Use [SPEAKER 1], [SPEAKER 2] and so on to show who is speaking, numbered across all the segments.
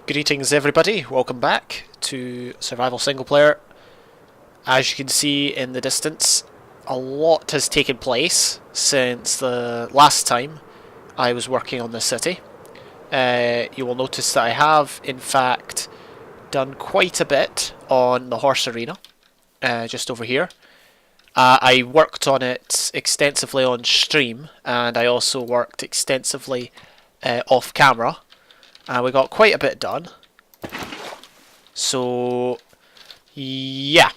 [SPEAKER 1] Greetings everybody, welcome back to Survival Single Player. As you can see in the distance, a lot has taken place since the last time I was working on this city. You will notice that I have in fact done quite a bit on the horse arena, just over here. I worked on it extensively on stream, and I also worked extensively off camera. We got quite a bit done. So, yeah.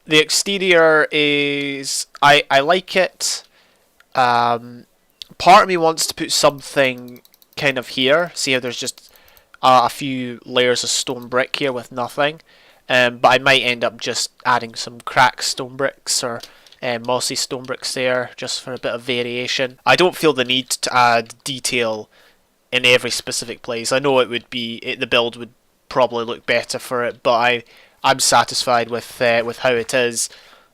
[SPEAKER 1] The exterior is... I like it. Part of me wants to put something kind of here. See how there's just a few layers of stone brick here with nothing. But I might end up just adding some cracked stone bricks or mossy stone bricks there, just for a bit of variation. I don't feel the need to add detail in every specific place. I know it would be the build would probably look better for it, but I'm satisfied with how it is.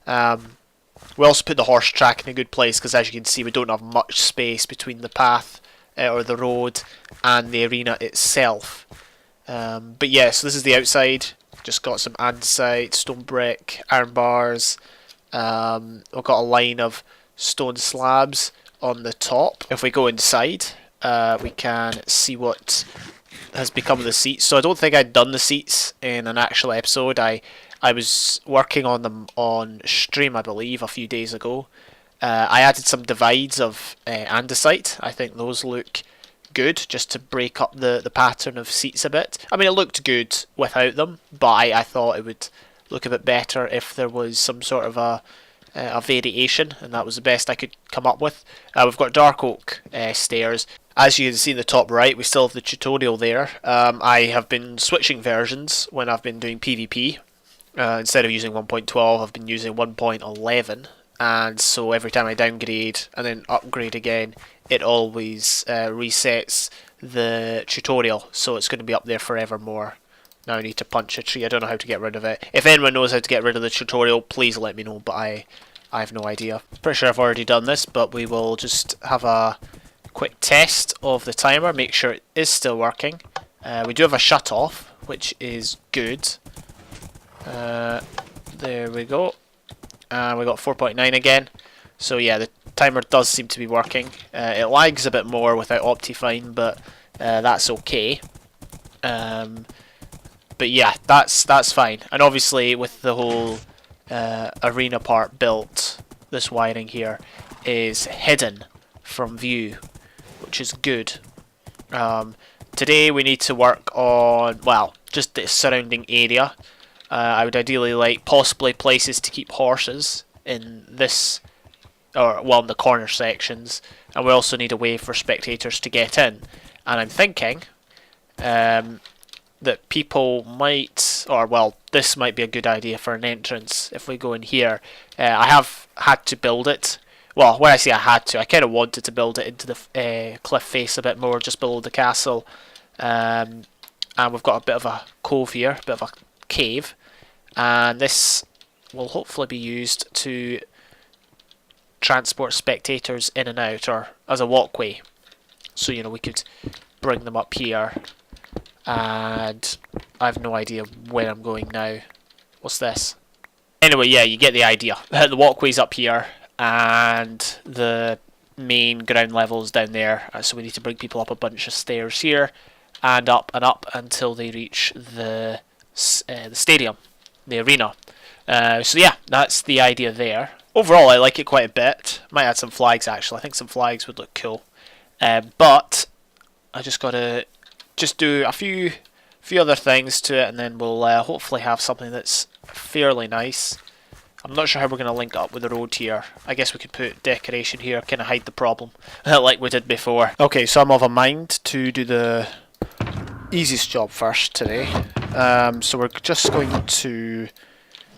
[SPEAKER 1] We also put the horse track in a good place because, as you can see, we don't have much space between the path or the road and the arena itself. But yeah, so this is the outside. Just got some andesite, stone brick, iron bars. We've got a line of stone slabs on the top. If we go inside, we can see what has become of the seats. So I don't think I'd done the seats in an actual episode. I was working on them on stream, I believe, a few days ago. I added some divides of andesite. I think those look good, just to break up the pattern of seats a bit. I mean, it looked good without them, but I thought it would look a bit better if there was some sort of a variation, and that was the best I could come up with. We've got dark oak stairs. As you can see in the top right, we still have the tutorial there. I have been switching versions when I've been doing PvP. Instead of using 1.12, I've been using 1.11, and so every time I downgrade and then upgrade again, it always resets the tutorial, so it's going to be up there forevermore. Now I need to punch a tree. I don't know how to get rid of it. If anyone knows how to get rid of the tutorial, please let me know, but I have no idea. Pretty sure I've already done this, but we will just have a quick test of the timer, make sure it is still working. We do have a shut off, which is good. There we go. We got 4.9 again. So yeah, the timer does seem to be working. It lags a bit more without Optifine, but that's okay. But yeah, that's fine. And obviously with the whole arena part built, this wiring here is hidden from view, which is good. Today we need to work on, well, just the surrounding area. I would ideally like possibly places to keep horses in this, or well, in the corner sections, and we also need a way for spectators to get in. And I'm thinking that people might, or well, this might be a good idea for an entrance if we go in here. I have had to build it. Well, when I say I had to, I kind of wanted to build it into the cliff face a bit more, just below the castle. And we've got a bit of a cove here, a bit of a cave. And this will hopefully be used to transport spectators in and out, or as a walkway. So, you know, we could bring them up here. And I have no idea where I'm going now. What's this? Anyway, yeah, you get the idea. The walkway's up here, and the main ground level's down there. So we need to bring people up a bunch of stairs here, and up until they reach the stadium, the arena. So yeah, that's the idea there. Overall, I like it quite a bit. Might add some flags actually. I think some flags would look cool. But I just gotta do a few other things to it, and then we'll hopefully have something that's fairly nice. I'm not sure how we're going to link up with the road here. I guess we could put decoration here, kind of hide the problem, like we did before. Okay, so I'm of a mind to do the easiest job first today. So we're just going to,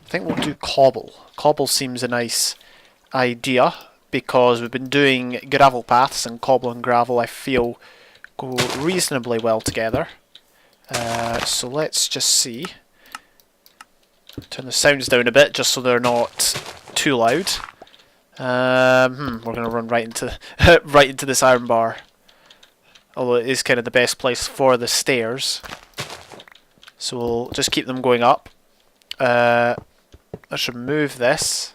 [SPEAKER 1] I think we'll do cobble. Cobble seems a nice idea, because we've been doing gravel paths, and cobble and gravel I feel go reasonably well together. So let's just see. Turn the sounds down a bit just so they're not too loud. We're gonna run right into right into this iron bar. Although it is kind of the best place for the stairs. So we'll just keep them going up. Let's remove this.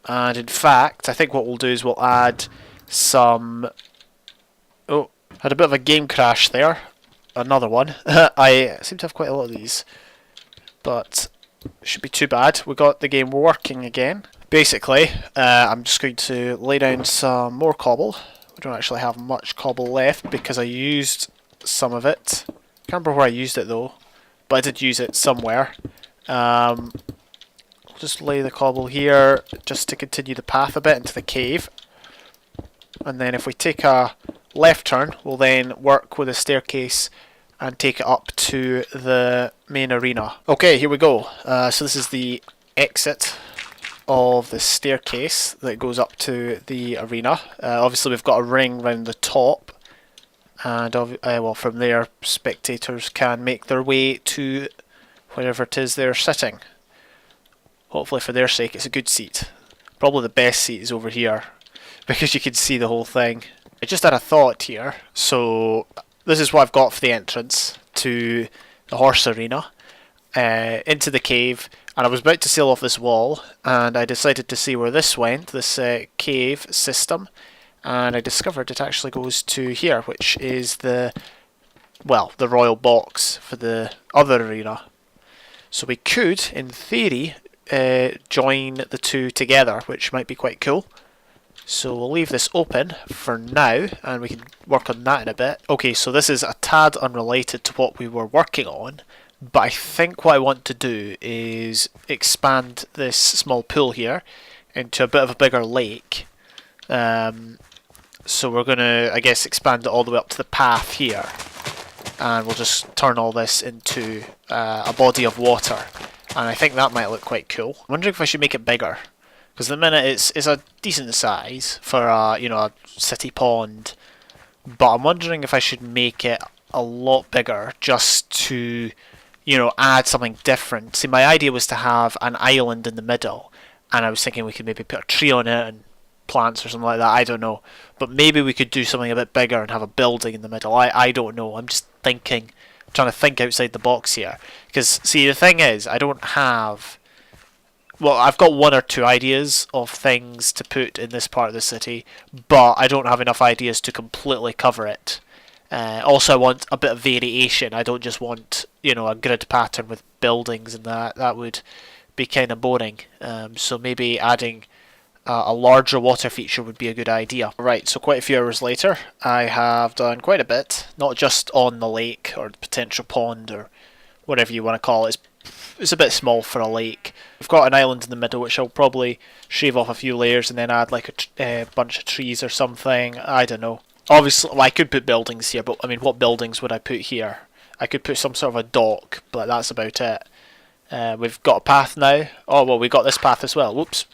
[SPEAKER 1] And in fact, I think what we'll do is we'll add some... Oh, had a bit of a game crash there. Another one. I seem to have quite a lot of these. But it shouldn't be too bad. We got the game working again. Basically, I'm just going to lay down some more cobble. We don't actually have much cobble left because I used some of it. Can't remember where I used it though, but I did use it somewhere. Just lay the cobble here just to continue the path a bit into the cave. And then if we take a left turn, we'll then work with a staircase and take it up to the main arena. Okay, here we go. So this is the exit of the staircase that goes up to the arena. Obviously we've got a ring round the top, and well, from there spectators can make their way to wherever it is they're sitting. Hopefully for their sake it's a good seat. Probably the best seat is over here because you can see the whole thing. I just had a thought here. So this is what I've got for the entrance to the horse arena, into the cave, and I was about to sail off this wall and I decided to see where this went, this cave system, and I discovered it actually goes to here, which is the royal box for the other arena. So we could, in theory, join the two together, which might be quite cool. So we'll leave this open for now and we can work on that in a bit. Okay, so this is a tad unrelated to what we were working on, but I think what I want to do is expand this small pool here into a bit of a bigger lake. So we're going to, I guess, expand it all the way up to the path here, and we'll just turn all this into a body of water. And I think that might look quite cool. I'm wondering if I should make it bigger, because at the minute it's a decent size for a city pond, but I'm wondering if I should make it a lot bigger just to add something different. See, my idea was to have an island in the middle, and I was thinking we could maybe put a tree on it and plants or something like that. I don't know, but maybe we could do something a bit bigger and have a building in the middle. I don't know. I'm just thinking. Trying to think outside the box here, because see, the thing is, I don't have, well, I've got one or two ideas of things to put in this part of the city, but I don't have enough ideas to completely cover it. Also, I want a bit of variation. I don't just want a grid pattern with buildings and that would be kind of boring. So maybe adding a larger water feature would be a good idea. Right, so quite a few hours later, I have done quite a bit, not just on the lake or the potential pond or whatever you want to call it. It's a bit small for a lake. We've got an island in the middle, which I'll probably shave off a few layers and then add like a bunch of trees or something. I don't know. Obviously, well, I could put buildings here, but I mean, what buildings would I put here? I could put some sort of a dock, but that's about it. We've got a path now. Oh, well, we got this path as well. Whoops.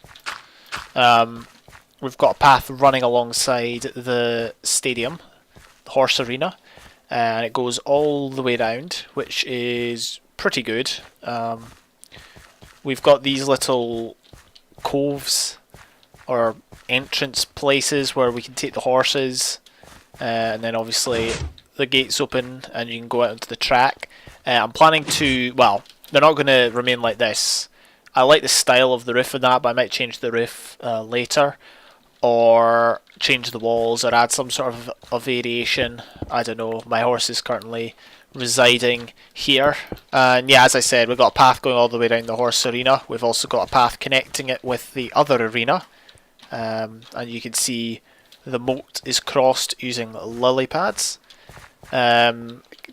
[SPEAKER 1] We've got a path running alongside the stadium, the horse arena, and it goes all the way around, which is pretty good. We've got these little coves or entrance places where we can take the horses, and then obviously the gates open and you can go out onto the track. I'm planning to, well, they're not going to remain like this. I like the style of the roof and that, but I might change the roof later, or change the walls, or add some sort of a variation. I don't know. My horse is currently residing here, and yeah, as I said, we've got a path going all the way down the horse arena. We've also got a path connecting it with the other arena, and you can see the moat is crossed using lily pads.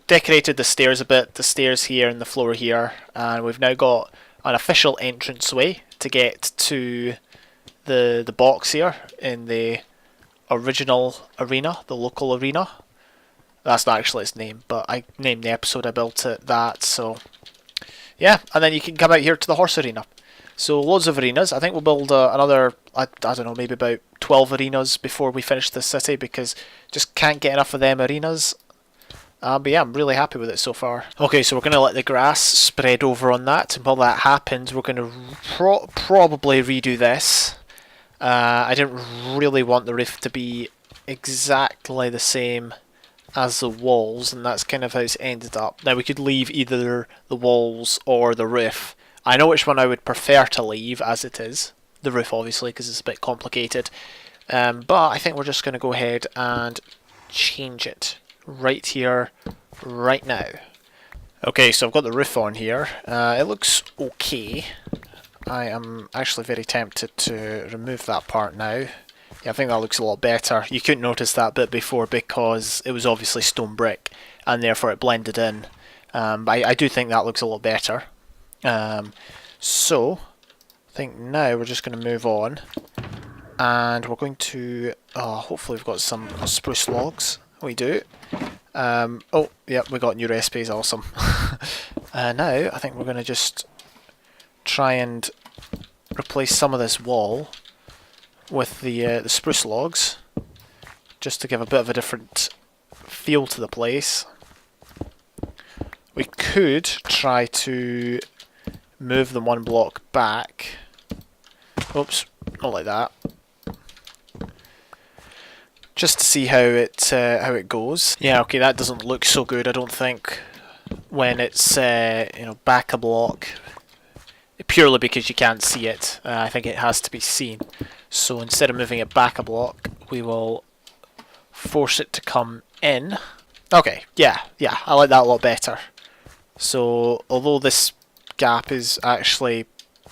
[SPEAKER 1] Decorated the stairs a bit, the stairs here and the floor here, and we've now got an official entranceway to get to the box here in the original arena, the local arena. That's not actually its name, but I named the episode I built it that, so yeah, and then you can come out here to the horse arena. So loads of arenas. I think we'll build another, I don't know, maybe about 12 arenas before we finish the city, because just can't get enough of them arenas. But yeah, I'm really happy with it so far. Okay, so we're going to let the grass spread over on that, and while that happens, we're going to probably redo this. I didn't really want the roof to be exactly the same as the walls, and that's kind of how it's ended up. Now we could leave either the walls or the roof. I know which one I would prefer to leave as it is. The roof, obviously, because it's a bit complicated. But I think we're just going to go ahead and change it right here, right now. Okay, so I've got the roof on here. It looks okay. I am actually very tempted to remove that part now. Yeah, I think that looks a lot better. You couldn't notice that bit before because it was obviously stone brick and therefore it blended in. But I do think that looks a lot better. So, I think now we're just going to move on. And we're going to... hopefully we've got some spruce logs. We do. Oh, yeah, we got new recipes. Awesome. Now, I think we're going to just try and replace some of this wall with the spruce logs, just to give a bit of a different feel to the place. We could try to move them one block back. Oops, not like that. Just to see how it goes. Yeah, okay, that doesn't look so good, I don't think, when it's back a block. Purely because you can't see it. I think it has to be seen. So instead of moving it back a block, we will force it to come in. Okay, yeah, I like that a lot better. So although this gap is actually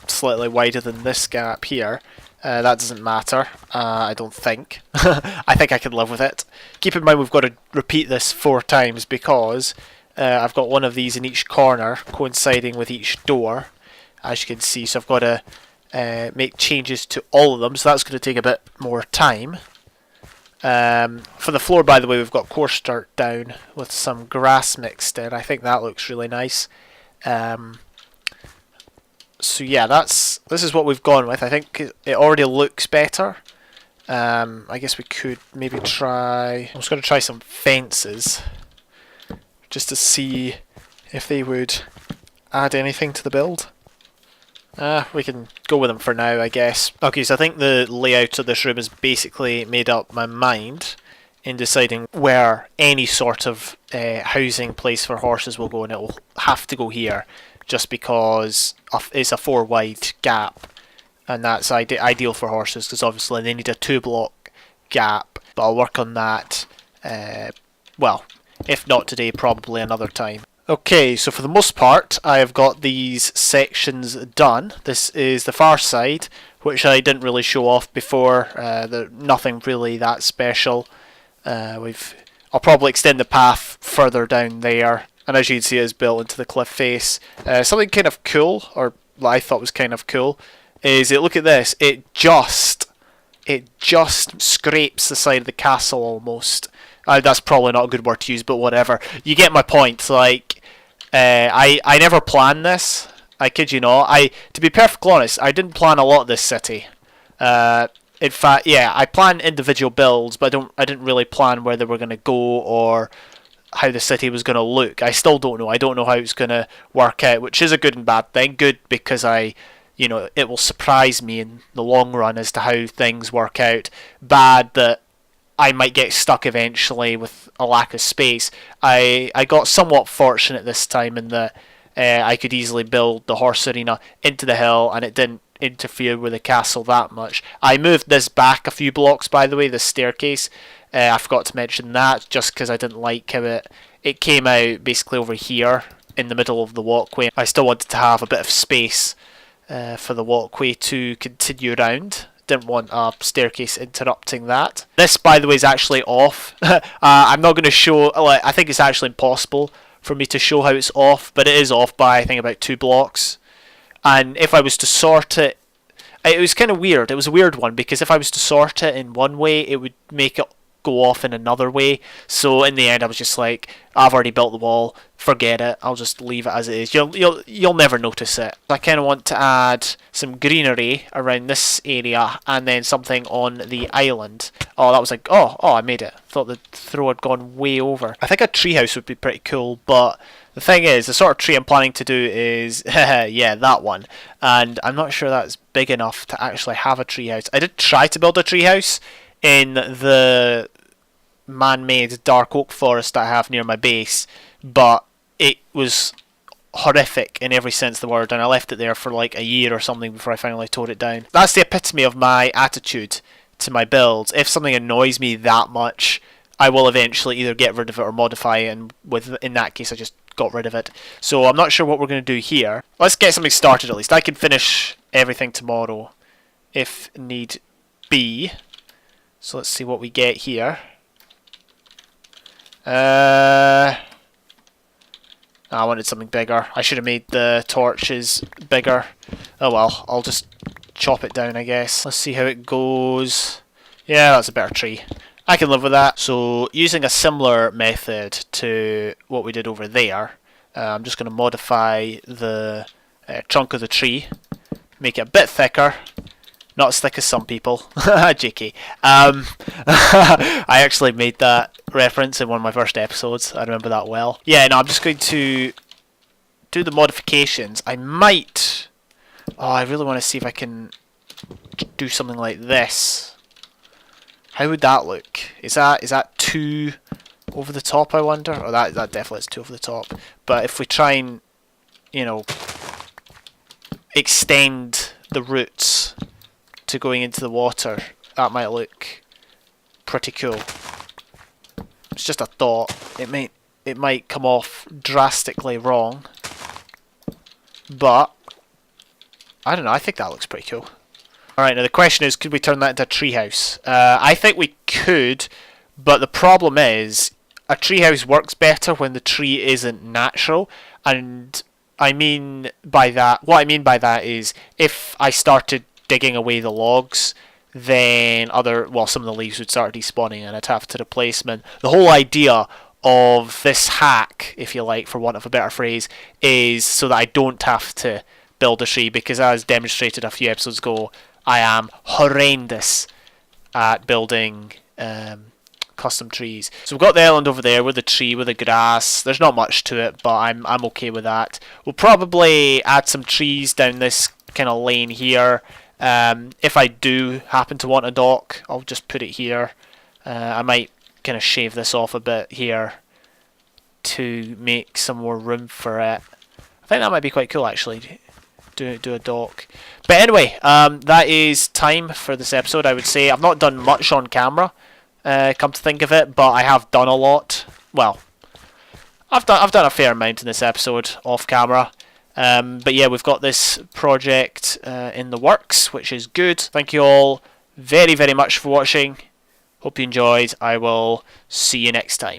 [SPEAKER 1] slightly wider than this gap here, that doesn't matter, I don't think. I think I can live with it. Keep in mind we've got to repeat this 4 times because I've got one of these in each corner coinciding with each door, as you can see. So I've got to make changes to all of them, so that's going to take a bit more time. For the floor, by the way, we've got coarse dirt down with some grass mixed in. I think that looks really nice. So yeah, this is what we've gone with. I think it already looks better. I guess we could maybe try... I'm just going to try some fences, just to see if they would add anything to the build. We can go with them for now, I guess. Okay, so I think the layout of this room has basically made up my mind in deciding where any sort of housing place for horses will go, and it will have to go here, just because it's a 4 wide gap, and that's ideal for horses, because obviously they need a 2 block gap, but I'll work on that, well, if not today, probably another time. Okay, so for the most part, I have got these sections done. This is the far side, which I didn't really show off before. Nothing really that special. I'll probably extend the path further down there, and as you can see, it's built into the cliff face. Something kind of cool, or what I thought was kind of cool, is look at this. It just scrapes the side of the castle almost. That's probably not a good word to use, but whatever. You get my point. Like, I never planned this. I kid you not. To be perfectly honest, I didn't plan a lot of this city. In fact, yeah, I planned individual builds, but I didn't really plan where they were going to go or how the city was going to look. I still don't know. I don't know how it's going to work out, which is a good and bad thing. Good because it will surprise me in the long run as to how things work out. Bad that I might get stuck eventually with a lack of space. I got somewhat fortunate this time in that I could easily build the horse arena into the hill and it didn't interfere with the castle that much. I moved this back a few blocks, by the way, the staircase. I forgot to mention that just because I didn't like how it came out basically over here in the middle of the walkway. I still wanted to have a bit of space for the walkway to continue around. Didn't want a staircase interrupting that. This, by the way, is actually off. I'm not going to show... I think it's actually impossible for me to show how it's off, but it is off by, I think, about 2 blocks. And if I was to sort it... It was kind of weird. It was a weird one, because if I was to sort it in one way, it would make it go off in another way. So in the end, I was just like, I've already built the wall, forget it, I'll just leave it as it is. You'll never notice it. I kind of want to add some greenery around this area and then something on the island. Oh, that was like, oh, I made it. Thought the throw had gone way over. I think a treehouse would be pretty cool, but the thing is, the sort of tree I'm planning to do is, yeah, that one. And I'm not sure that's big enough to actually have a treehouse. I did try to build a treehouse in the man-made dark oak forest that I have near my base, but it was horrific in every sense of the word, and I left it there for like a year or something before I finally tore it down. That's the epitome of my attitude to my builds. If something annoys me that much, I will eventually either get rid of it or modify it, and in that case I just got rid of it. So I'm not sure what we're going to do here. Let's get something started at least. I can finish everything tomorrow if need be. So let's see what we get here. I wanted something bigger. I should have made the torches bigger. Oh well, I'll just chop it down, I guess. Let's see how it goes. Yeah, that's a better tree. I can live with that. So using a similar method to what we did over there, I'm just going to modify the trunk of the tree, make it a bit thicker. Not as thick as some people. JK. I actually made that reference in one of my first episodes. I remember that well. Yeah, no, I'm just going to do the modifications. I might... Oh, I really want to see if I can do something like this. How would that look? Is that too over the top, I wonder? Oh, that definitely is too over the top. But if we try and, you know, extend the roots to going into the water, that might look pretty cool. It's just a thought. It might come off drastically wrong, but I don't know. I think that looks pretty cool. All right, now the question is, could we turn that into a treehouse? I think we could, but the problem is a treehouse works better when the tree isn't natural, and what I mean by that is if I started digging away the logs, then some of the leaves would start despawning and I'd have to replace them. The whole idea of this hack, if you like, for want of a better phrase, is so that I don't have to build a tree, because as demonstrated a few episodes ago, I am horrendous at building custom trees. So we've got the island over there with the tree, with the grass. There's not much to it, but I'm okay with that. We'll probably add some trees down this kind of lane here. If I do happen to want a dock, I'll just put it here. I might kind of shave this off a bit here to make some more room for it. I think that might be quite cool, actually. Do a dock. But anyway, that is time for this episode, I would say. I've not done much on camera, come to think of it, but I have done a lot. Well, I've done a fair amount in this episode off camera. But yeah, we've got this project in the works, which is good. Thank you all very, very much for watching. Hope you enjoyed. I will see you next time.